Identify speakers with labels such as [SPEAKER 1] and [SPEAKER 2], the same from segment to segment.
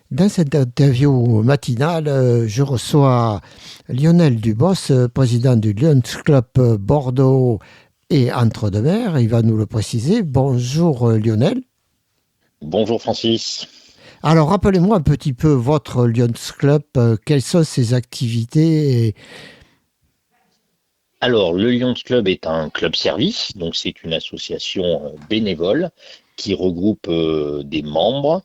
[SPEAKER 1] Dans cette interview matinale, je reçois Lionel Dubos, président du Lions Club Bordeaux et Entre-deux-Mers. Il va nous le préciser. Bonjour Lionel.
[SPEAKER 2] Bonjour Francis.
[SPEAKER 1] Alors rappelez-moi un petit peu votre Lions Club, quelles sont ses activités
[SPEAKER 2] Alors, le Lions Club est un club service, donc c'est une association bénévole qui regroupe des membres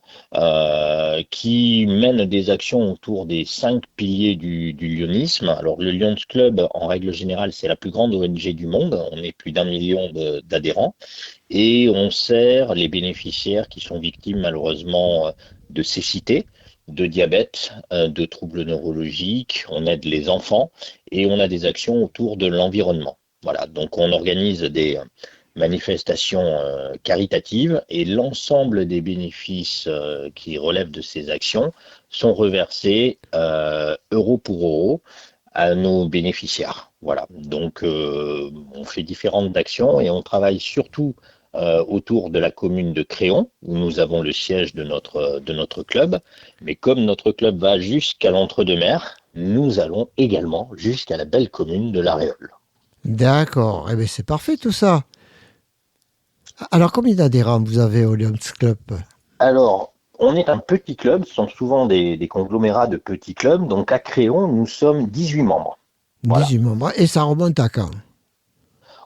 [SPEAKER 2] qui mènent des actions autour des 5 piliers du lionisme. Alors, le Lions Club, en règle générale, c'est la plus grande ONG du monde. On est plus d'1 million d'adhérents et on sert les bénéficiaires qui sont victimes malheureusement de cécité, de diabète, de troubles neurologiques. On aide les enfants et on a des actions autour de l'environnement. Voilà, donc on organise des manifestations caritatives et l'ensemble des bénéfices qui relèvent de ces actions sont reversés euro pour euro à nos bénéficiaires. Voilà, donc on fait différentes actions et on travaille surtout autour de la commune de Créon, où nous avons le siège de notre club. Mais comme notre club va jusqu'à l'Entre-deux-Mers, nous allons également jusqu'à la belle commune de La Réole.
[SPEAKER 1] D'accord, eh bien c'est parfait tout ça. Alors combien d'adhérents vous avez au Lions Club?
[SPEAKER 2] Alors, on est un petit club, ce sont souvent des conglomérats de petits clubs. Donc à Créon, nous sommes 18 membres. Voilà.
[SPEAKER 1] 18 membres. Et ça remonte à quand?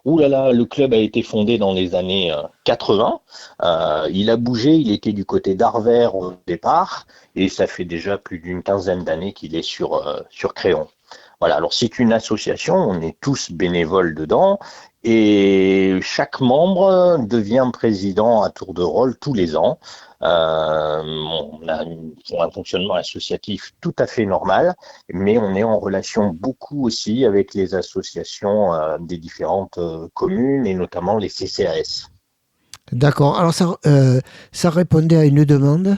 [SPEAKER 2] Ouh là là, le club a été fondé dans les années 80. Il a bougé, il était du côté d'Arvers au départ, et ça fait déjà plus d'une quinzaine d'années qu'il est sur Créon. Voilà, alors c'est une association, on est tous bénévoles dedans, et chaque membre devient président à tour de rôle tous les ans. On a un fonctionnement associatif tout à fait normal, mais on est en relation beaucoup aussi avec les associations des différentes communes et notamment les CCAS.
[SPEAKER 1] D'accord, alors ça répondait à une demande?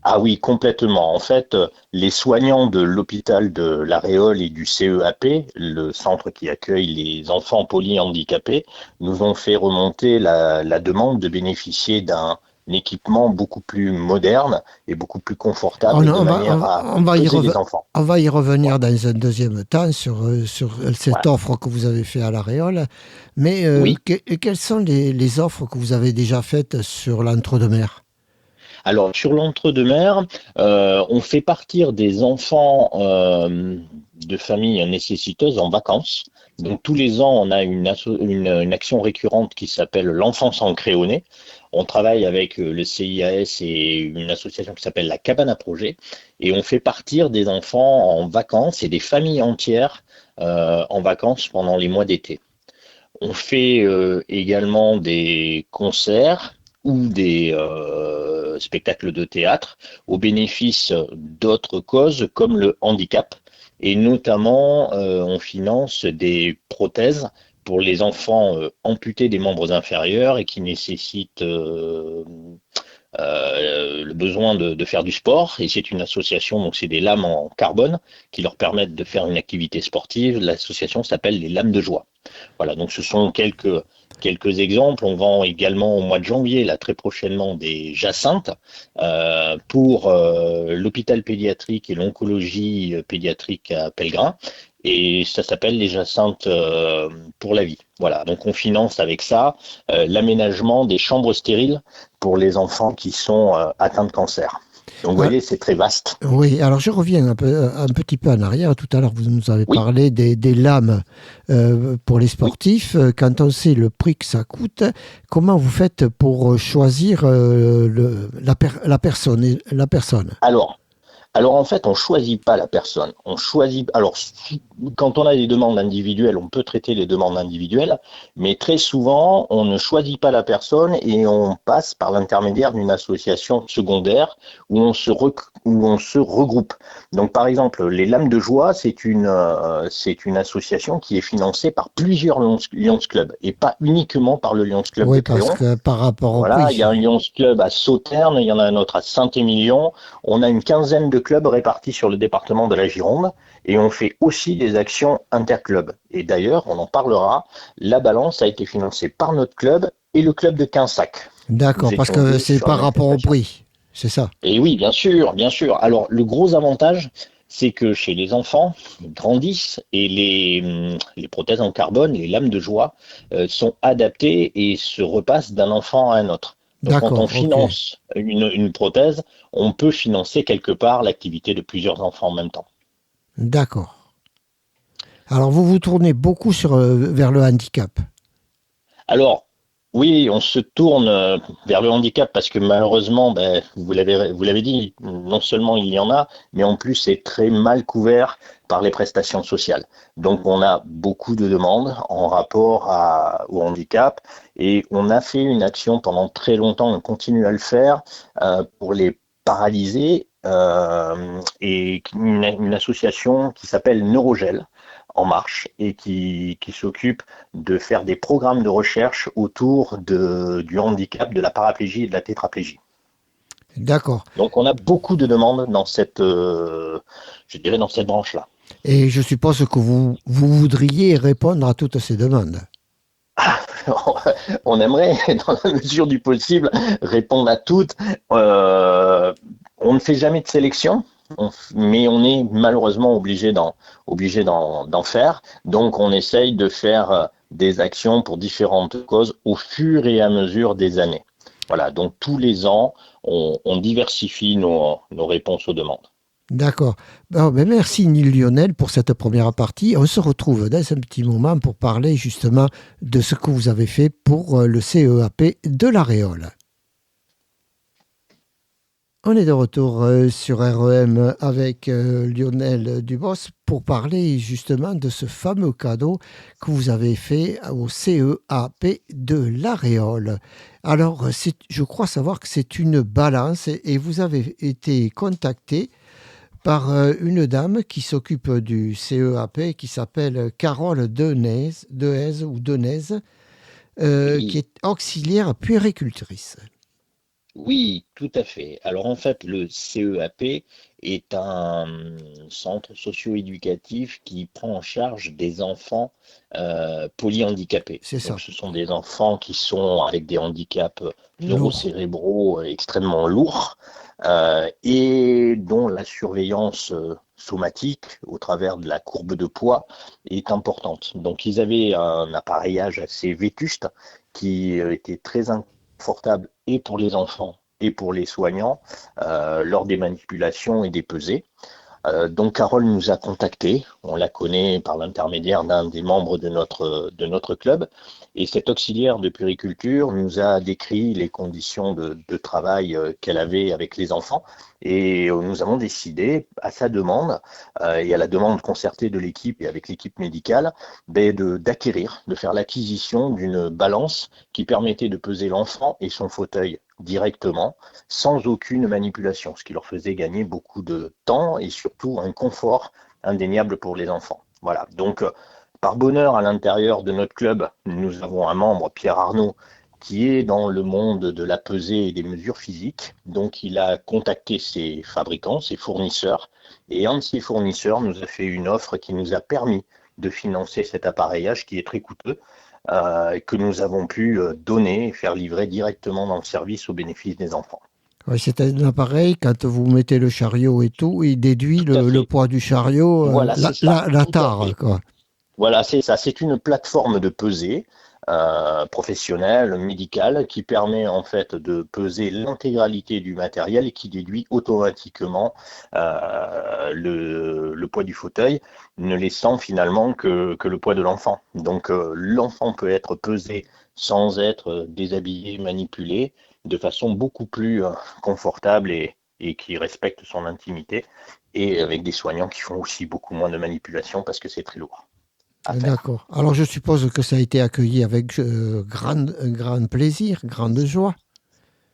[SPEAKER 2] Ah oui, complètement. En fait, les soignants de l'hôpital de La Réole et du CEAP, le centre qui accueille les enfants polyhandicapés, nous ont fait remonter la demande de bénéficier d'un équipement beaucoup plus moderne et beaucoup plus confortable de
[SPEAKER 1] On va,
[SPEAKER 2] manière à
[SPEAKER 1] on va y
[SPEAKER 2] poser les enfants.
[SPEAKER 1] on va y
[SPEAKER 2] Voilà.
[SPEAKER 1] revenir dans un deuxième temps sur cette
[SPEAKER 2] Voilà.
[SPEAKER 1] offre que vous avez faite à La Réole. Mais
[SPEAKER 2] Oui.
[SPEAKER 1] quelles sont les offres que vous avez déjà faites sur l'entre-deux-mer?
[SPEAKER 2] Alors, sur l'entre-deux-mers, on fait partir des enfants de familles nécessiteuses en vacances. Donc, tous les ans, on a une action récurrente qui s'appelle l'enfance en créonais. On travaille avec le CIAS et une association qui s'appelle la Cabane à Projet. Et on fait partir des enfants en vacances et des familles entières en vacances pendant les mois d'été. On fait également des concerts ou des spectacles de théâtre au bénéfice d'autres causes comme le handicap. Et notamment, on finance des prothèses pour les enfants amputés des membres inférieurs et qui nécessitent le besoin de faire du sport. Et c'est une association, donc c'est des lames en carbone qui leur permettent de faire une activité sportive. L'association s'appelle les Lames de Joie. Voilà, donc ce sont quelques exemples. On vend également au mois de janvier, là très prochainement, des jacinthes pour l'hôpital pédiatrique et l'oncologie pédiatrique à Pellegrin. Et ça s'appelle les jacinthes pour la vie. Voilà, donc on finance avec ça l'aménagement des chambres stériles pour les enfants qui sont atteints de cancer. Donc vous
[SPEAKER 1] Ah,
[SPEAKER 2] voyez, c'est très vaste.
[SPEAKER 1] oui, alors je reviens un petit peu en arrière. Tout à l'heure, vous nous avez
[SPEAKER 2] Oui.
[SPEAKER 1] parlé des lames pour les sportifs. Quand on sait le prix que ça coûte, comment vous faites pour choisir la personne?
[SPEAKER 2] Alors, Alors en fait, on choisit pas la personne. On choisit. Alors quand on a des demandes individuelles, on peut traiter les demandes individuelles, mais très souvent, on ne choisit pas la personne et on passe par l'intermédiaire d'une association secondaire où on se regroupe. Donc par exemple, les Lames de Joie, c'est une association qui est financée par plusieurs Lions Club et pas uniquement par le Lions Club de
[SPEAKER 1] Oui, parce
[SPEAKER 2] Créon.
[SPEAKER 1] que par rapport au
[SPEAKER 2] Voilà, il y
[SPEAKER 1] prix.
[SPEAKER 2] a un Lions Club à Sauternes, il y en a un autre à Saint-Émilion. On a une quinzaine de clubs répartis sur le département de la Gironde et on fait aussi des actions interclubs. Et d'ailleurs, on en parlera, la balance a été financée par notre club et le club de Quinsac.
[SPEAKER 1] D'accord,
[SPEAKER 2] Nous
[SPEAKER 1] parce
[SPEAKER 2] étions
[SPEAKER 1] que
[SPEAKER 2] deux
[SPEAKER 1] c'est
[SPEAKER 2] sur la
[SPEAKER 1] par rapport au
[SPEAKER 2] manifestation.
[SPEAKER 1] prix. c'est ça.
[SPEAKER 2] Et oui, bien sûr, bien sûr. Alors, le gros avantage, c'est que chez les enfants, ils grandissent et les prothèses en carbone, les lames de joie, sont adaptées et se repassent d'un enfant à un autre. Donc, quand on
[SPEAKER 1] D'accord, ok.
[SPEAKER 2] finance une prothèse, on peut financer quelque part l'activité de plusieurs enfants en même temps.
[SPEAKER 1] D'accord. Alors, vous vous tournez beaucoup vers le handicap.
[SPEAKER 2] Alors, oui, on se tourne vers le handicap parce que malheureusement, ben, vous l'avez dit, non seulement il y en a, mais en plus c'est très mal couvert par les prestations sociales. Donc on a beaucoup de demandes en rapport au handicap et on a fait une action pendant très longtemps, on continue à le faire pour les paralysés et une association qui s'appelle Neurogel en marche et qui s'occupe de faire des programmes de recherche autour du handicap, de la paraplégie et de la tétraplégie.
[SPEAKER 1] D'accord.
[SPEAKER 2] Donc on a beaucoup de demandes dans je dirais dans cette branche-là.
[SPEAKER 1] Et je suppose que vous voudriez répondre à toutes ces demandes.
[SPEAKER 2] On aimerait, dans la mesure du possible, répondre à toutes. On ne fait jamais de sélection, mais on est malheureusement obligé d'en faire. Donc on essaye de faire des actions pour différentes causes au fur et à mesure des années. Voilà, donc tous les ans, on diversifie nos réponses aux demandes.
[SPEAKER 1] D'accord. Bon, ben merci Neil Lionel pour cette première partie. On se retrouve dans un petit moment pour parler justement de ce que vous avez fait pour le CEAP de la Réole. On est de retour sur REM avec Lionel Dubos pour parler justement de ce fameux cadeau que vous avez fait au CEAP de La Réole. Alors, je crois savoir que c'est une balance et vous avez été contacté par une dame qui s'occupe du CEAP qui s'appelle Carole Denez ou Denez, qui
[SPEAKER 2] Oui,
[SPEAKER 1] est auxiliaire puéricultrice.
[SPEAKER 2] oui, tout à fait. Alors en fait, le CEAP est un centre socio-éducatif qui prend en charge des enfants polyhandicapés.
[SPEAKER 1] C'est
[SPEAKER 2] Donc
[SPEAKER 1] ça.
[SPEAKER 2] ce sont des enfants qui sont avec des handicaps
[SPEAKER 1] Lourd.
[SPEAKER 2] neurocérébraux extrêmement lourds et dont la surveillance somatique au travers de la courbe de poids est importante. Donc ils avaient un appareillage assez vétuste qui était très confortable et pour les enfants et pour les soignants lors des manipulations et des pesées. Donc Carole nous a contactés, on la connaît par l'intermédiaire d'un des membres de notre club, et cet auxiliaire de puériculture nous a décrit les conditions de travail qu'elle avait avec les enfants, et nous avons décidé, à sa demande, et à la demande concertée de l'équipe et avec l'équipe médicale, de faire l'acquisition d'une balance qui permettait de peser l'enfant et son fauteuil directement sans aucune manipulation, ce qui leur faisait gagner beaucoup de temps et surtout un confort indéniable pour les enfants. Voilà, donc par bonheur, à l'intérieur de notre club, nous avons un membre, Pierre Arnaud, qui est dans le monde de la pesée et des mesures physiques. Donc il a contacté ses fabricants, ses fournisseurs, et un de ces fournisseurs nous a fait une offre qui nous a permis de financer cet appareillage qui est très coûteux, que nous avons pu donner et faire livrer directement dans le service au bénéfice des enfants.
[SPEAKER 1] Ouais, c'est un appareil, quand vous mettez le chariot et tout, il déduit
[SPEAKER 2] Tout à
[SPEAKER 1] le
[SPEAKER 2] fait.
[SPEAKER 1] poids du chariot,
[SPEAKER 2] Voilà, c'est ça.
[SPEAKER 1] la
[SPEAKER 2] Tout à
[SPEAKER 1] tare,
[SPEAKER 2] fait.
[SPEAKER 1] quoi.
[SPEAKER 2] Voilà, c'est ça. C'est une plateforme de pesée professionnelle, médicale, qui permet en fait de peser l'intégralité du matériel et qui déduit automatiquement le poids du fauteuil, ne laissant finalement que le poids de l'enfant. Donc l'enfant peut être pesé sans être déshabillé, manipulé, de façon beaucoup plus confortable et qui respecte son intimité, et avec des soignants qui font aussi beaucoup moins de manipulations parce que c'est très lourd à faire.
[SPEAKER 1] D'accord. Alors je suppose que ça a été accueilli avec grand plaisir, grande joie.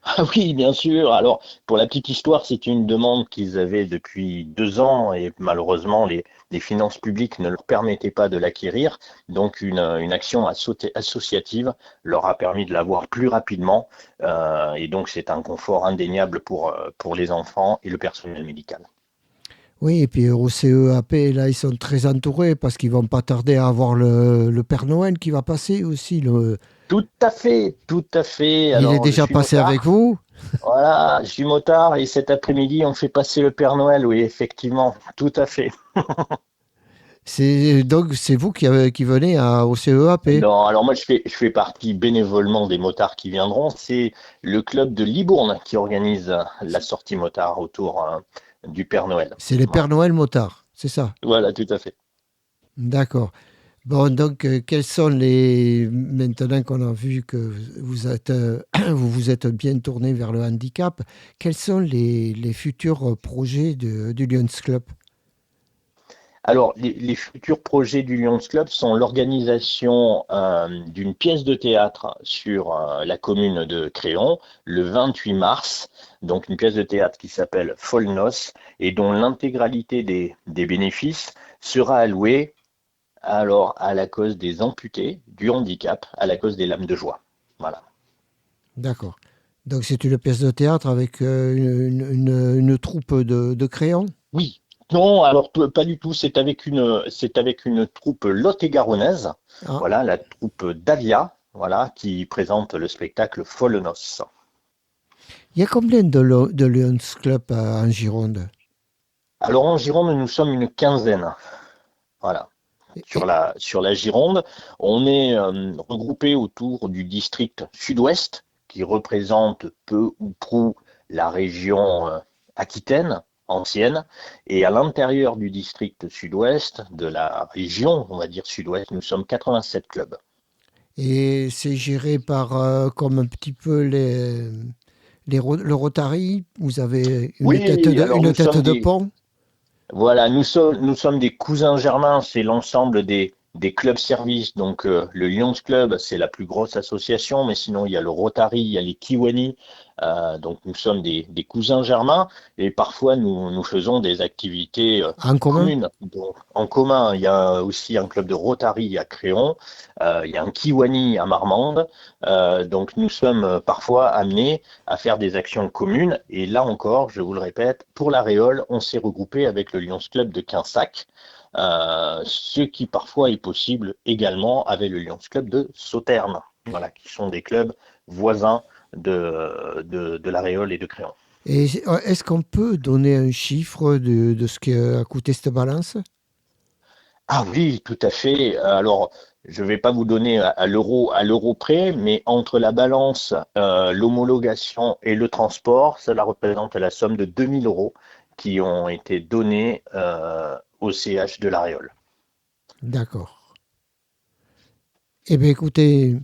[SPEAKER 2] Ah oui, bien sûr. Alors, pour la petite histoire, c'est une demande qu'ils avaient depuis 2 ans et malheureusement, les finances publiques ne leur permettaient pas de l'acquérir. Donc, une action associative leur a permis de l'avoir plus rapidement. Et donc, c'est un confort indéniable pour les enfants et le personnel médical.
[SPEAKER 1] Oui, et puis au CEAP, là, ils sont très entourés parce qu'ils vont pas tarder à avoir le Père Noël qui va passer aussi.
[SPEAKER 2] Tout à fait, tout à fait.
[SPEAKER 1] Il est
[SPEAKER 2] Alors, je
[SPEAKER 1] déjà
[SPEAKER 2] suis
[SPEAKER 1] passé avec
[SPEAKER 2] motard.
[SPEAKER 1] vous.
[SPEAKER 2] Voilà, je suis motard et cet après-midi, on fait passer le Père Noël. Oui, effectivement, tout à fait.
[SPEAKER 1] Donc c'est vous qui venez au CEAP.
[SPEAKER 2] Non, alors moi, je fais partie bénévolement des motards qui viendront. C'est le club de Libourne qui organise la sortie motard autour du Père Noël.
[SPEAKER 1] C'est les Pères
[SPEAKER 2] Voilà,
[SPEAKER 1] Noël motards, c'est ça.
[SPEAKER 2] voilà, tout à fait.
[SPEAKER 1] D'accord. Bon, donc, quels sont les. Maintenant qu'on a vu que vous vous êtes bien tourné vers le handicap, quels sont les futurs projets du Lions Club?
[SPEAKER 2] Alors, les futurs projets du Lions Club sont l'organisation d'une pièce de théâtre sur la commune de Créon le 28 mars. Donc, une pièce de théâtre qui s'appelle Folnos et dont l'intégralité des bénéfices sera allouée alors à la cause des amputés, du handicap, à la cause des lames de joie. Voilà.
[SPEAKER 1] D'accord. Donc, c'est une pièce de théâtre avec une troupe de créants?
[SPEAKER 2] Oui. Non, alors pas du tout. C'est avec une troupe lot-et-garonnaise.
[SPEAKER 1] Ah,
[SPEAKER 2] Voilà, la troupe Davia, voilà, qui présente le spectacle Follenos.
[SPEAKER 1] il y a combien de Lions Club en Gironde?
[SPEAKER 2] Alors en Gironde, nous sommes une quinzaine. Voilà.
[SPEAKER 1] Et-
[SPEAKER 2] Sur
[SPEAKER 1] et-
[SPEAKER 2] la, sur la Gironde, on est regroupé autour du district sud-ouest, qui représente peu ou prou la région aquitaine ancienne. Et à l'intérieur du district sud-ouest, de la région, on va dire sud-ouest, nous sommes 87 clubs.
[SPEAKER 1] Et c'est géré par, comme un petit peu le Rotary. Vous avez
[SPEAKER 2] Oui, alors
[SPEAKER 1] une
[SPEAKER 2] nous
[SPEAKER 1] tête
[SPEAKER 2] sommes
[SPEAKER 1] de
[SPEAKER 2] des,
[SPEAKER 1] pont.
[SPEAKER 2] Voilà, nous sommes des cousins germains, c'est l'ensemble des clubs services. Donc le Lions Club, c'est la plus grosse association, mais sinon il y a le Rotary, il y a les Kiwani. Donc nous sommes des cousins germains et parfois nous faisons des activités
[SPEAKER 1] En commun?
[SPEAKER 2] communes. Donc, en commun, il y a aussi un club de Rotary à Créon, il y a un Kiwani à Marmande. Donc nous sommes parfois amenés à faire des actions communes. Et là encore, je vous le répète, pour la Réole, on s'est regroupé avec le Lions Club de Quinsac, ce qui parfois est possible également avec le Lions Club de Sauternes, voilà, qui sont des clubs voisins de la Réole et de Créon.
[SPEAKER 1] Et est-ce qu'on peut donner un chiffre de ce qu'a coûté cette balance?
[SPEAKER 2] Ah oui, tout à fait. Alors, je ne vais pas vous donner à l'euro près, mais entre la balance, l'homologation et le transport, cela représente la somme de 2000 euros qui ont été donnés au CH de l'Aréole.
[SPEAKER 1] D'accord. Eh bien, écoutez,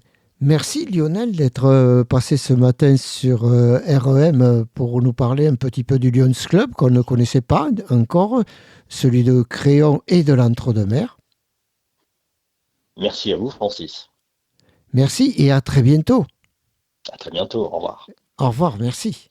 [SPEAKER 1] merci Lionel d'être passé ce matin sur REM pour nous parler un petit peu du Lions Club qu'on ne connaissait pas encore, celui de Créon et de l'Entre-deux-Mers.
[SPEAKER 2] Merci à vous, Francis.
[SPEAKER 1] Merci et à très bientôt.
[SPEAKER 2] À très bientôt. Au revoir.
[SPEAKER 1] Au revoir, merci.